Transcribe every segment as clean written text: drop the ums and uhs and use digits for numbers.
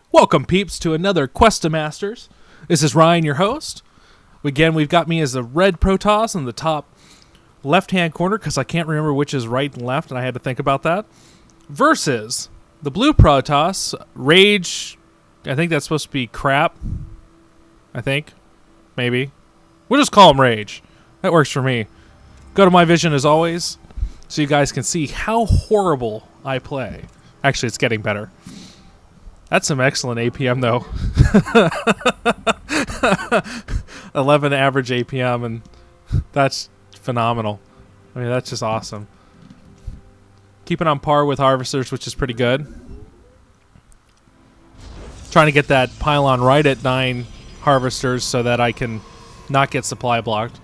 Welcome, peeps, to another Quest of Masters. This is Ryan, your host. Again, we've got me as the red Protoss in the top left-hand corner because I can't remember which is right and left, and I had to think about that. Versus the blue Protoss, Rage. I think that's supposed to be crap. I think. Maybe. We'll just call him Rage. That works for me. Go to my vision as always so you guys can see how horrible I play. Actually, it's getting better. That's some excellent APM, though. 11 average APM, and that's phenomenal. I mean, that's just awesome. Keeping on par with Harvesters, which is pretty good. Trying to get that pylon right at 9 Harvesters so that I can not get supply blocked.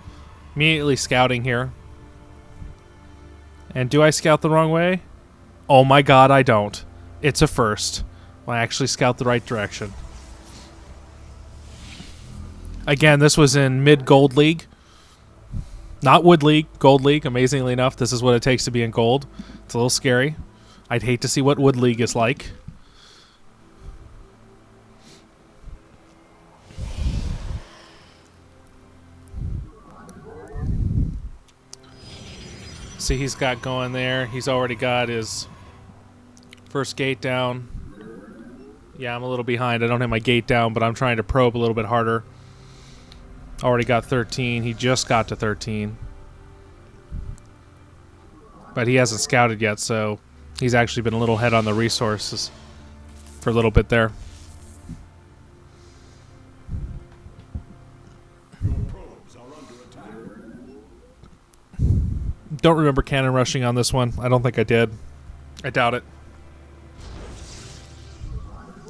Immediately scouting here. And do I scout the wrong way? Oh my god, I don't. It's a first. I actually scout the right direction. Again, this was in mid-Gold League. Not Wood League, Gold League. Amazingly enough, this is what it takes to be in Gold. It's a little scary. I'd hate to see what Wood League is like. See, he's got going there. He's already got his first gate down. Yeah, I'm a little behind. I don't have my gate down, but I'm trying to probe a little bit harder. Already got 13. He just got to 13. But he hasn't scouted yet, so he's actually been a little ahead on the resources for a little bit there. Don't remember cannon rushing on this one. I don't think I did. I doubt it.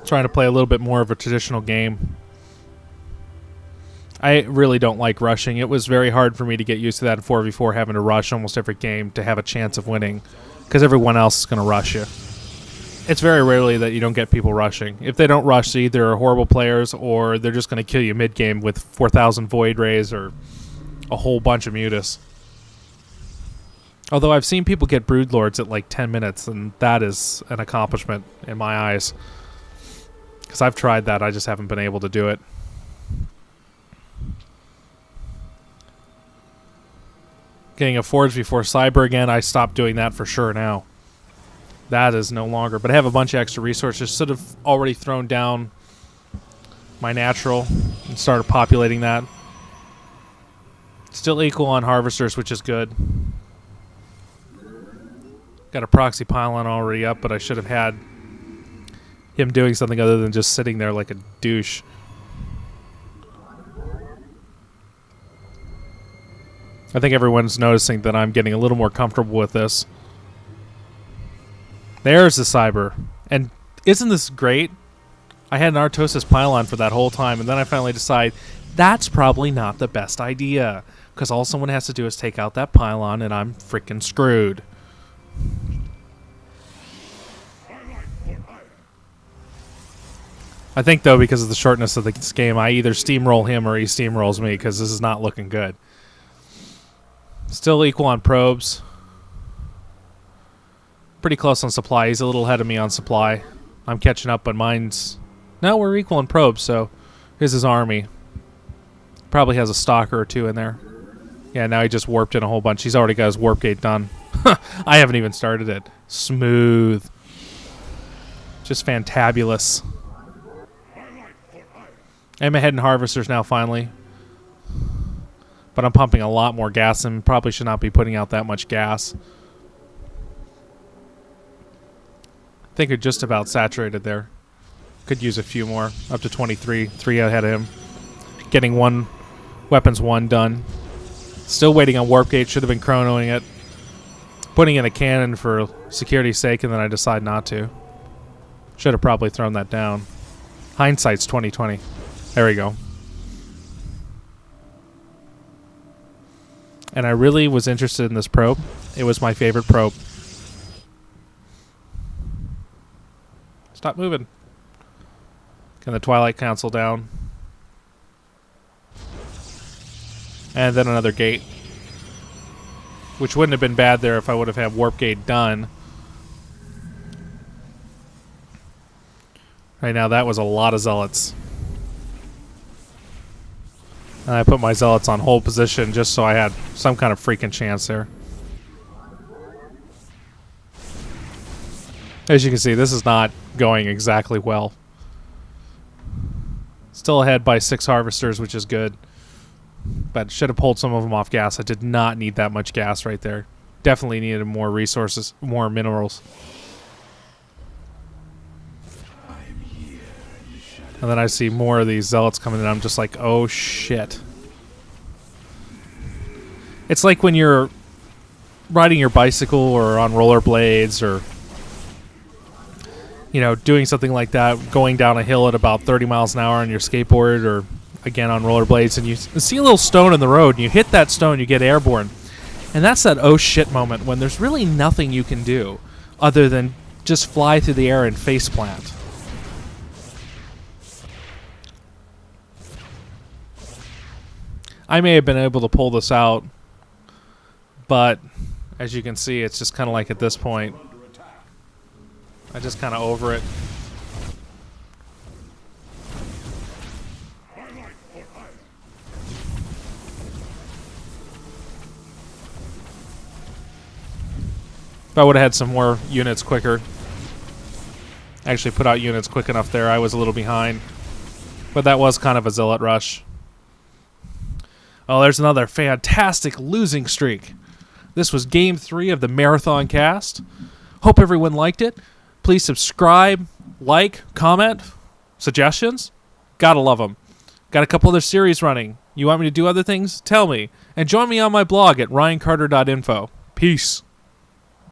Trying to play a little bit more of a traditional game. I really don't like rushing. It was very hard for me to get used to that in 4v4, having to rush almost every game to have a chance of winning, because everyone else is going to rush you. It's very rarely that you don't get people rushing. If they don't rush, they either are horrible players or they're just going to kill you mid-game with 4,000 Void Rays or a whole bunch of Mutas. Although I've seen people get Broodlords at like 10 minutes, and that is an accomplishment in my eyes. Because I've tried that, I just haven't been able to do it. Getting a Forge before Cyber again, I stopped doing that for sure now. That is no longer. But I have a bunch of extra resources. Should have already thrown down my natural and started populating that. Still equal on Harvesters, which is good. Got a proxy pylon already up, but I should have had him doing something other than just sitting there like a douche. I think everyone's noticing that I'm getting a little more comfortable with this. There's the Cyber. And isn't this great? I had an Artosis pylon for that whole time, and then I finally decide that's probably not the best idea, because all someone has to do is take out that pylon, and I'm freaking screwed. I think, though, because of the shortness of this game, I either steamroll him or he steamrolls me, because this is not looking good. Still equal on probes. Pretty close on supply. He's a little ahead of me on supply. I'm catching up, but mine's... No, we're equal in probes, so here's his army. Probably has a stalker or two in there. Yeah, now he just warped in a whole bunch. He's already got his warp gate done. I haven't even started it. Smooth. Just fantabulous. I'm ahead in Harvesters now, finally. But I'm pumping a lot more gas and probably should not be putting out that much gas. I think we're just about saturated there. Could use a few more. Up to 23. 3 ahead of him. Getting one weapons 1 done. Still waiting on Warp Gate. Should have been chronoing it. Putting in a cannon for security's sake, and then I decide not to. Should have probably thrown that down. Hindsight's 20/20. There we go. And I really was interested in this probe. It was my favorite probe. Stop moving. Get the Twilight Council down. And then another gate. Which wouldn't have been bad there if I would have had Warp Gate done. Right now, that was a lot of zealots. And I put my zealots on hold position just so I had some kind of freaking chance there. As you can see, this is not going exactly well. Still ahead by 6 harvesters, which is good. But should have pulled some of them off gas. I did not need that much gas right there. Definitely needed more resources, more minerals. And then I see more of these zealots coming in. I'm just like, oh shit. It's like when you're riding your bicycle or on rollerblades or, you know, doing something like that, going down a hill at about 30 miles an hour on your skateboard or, again, on rollerblades, and you see a little stone in the road, and you hit that stone, you get airborne. And that's that oh shit moment when there's really nothing you can do other than just fly through the air and faceplant. I may have been able to pull this out, but as you can see, it's just kind of like at this point, I just kind of over it. If I would have had some more units quicker, actually put out units quick enough there, I was a little behind. But that was kind of a zealot rush. Oh, there's another fantastic losing streak. This was Game 3 of the Marathon Cast. Hope everyone liked it. Please subscribe, like, comment, suggestions. Gotta love them. Got a couple other series running. You want me to do other things? Tell me. And join me on my blog at ryancarter.info. Peace.